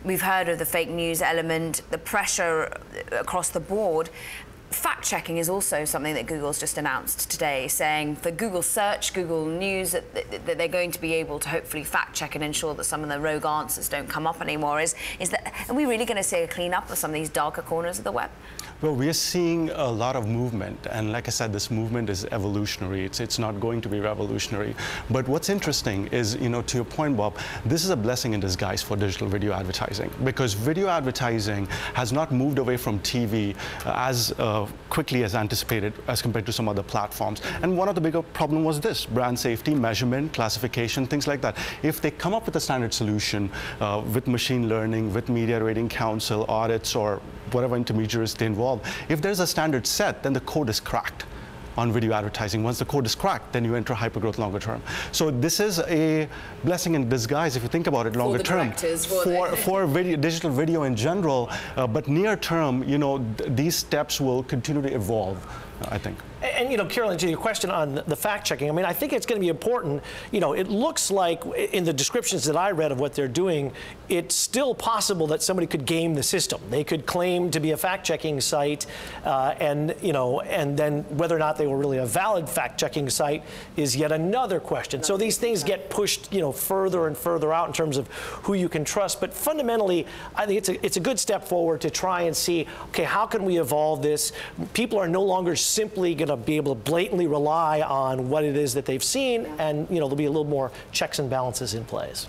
we've heard of the fake news element, the pressure across the board. Fact-checking is also something that Google's just announced today, saying for Google Search, Google News, that they're going to be able to hopefully fact-check and ensure that some of the rogue answers don't come up anymore. Are we really going to see a clean-up of some of these darker corners of the web? Well, we are seeing a lot of movement, and like I said, this movement is evolutionary. It's not going to be revolutionary. But what's interesting is, to your point, Bob, this is a blessing in disguise for digital video advertising, because video advertising has not moved away from TV as quickly as anticipated as compared to some other platforms. And one of the bigger problems was this: brand safety, measurement, classification, things like that. If they come up with a standard solution with machine learning, with Media Rating Council audits, or whatever intermediaries they involve, if there's a standard set, then the code is cracked on video advertising. Once the code is cracked, then you enter hypergrowth longer term. So this is a blessing in disguise if you think about it longer term for digital video in general. But near term, these steps will continue to evolve, I think. And Caroline, to your question on the fact-checking, I think it's going to be important. It looks like in the descriptions that I read of what they're doing, it's still possible that somebody could game the system. They could claim to be a fact-checking site, and then whether or not they were really a valid fact-checking site is yet another question. So these things get pushed, further and further out in terms of who you can trust. But fundamentally, I think it's a good step forward to try and see, okay, how can we evolve this? People are no longer simply going to be able to blatantly rely on what it is that they've seen, and there'll be a little more checks and balances in place.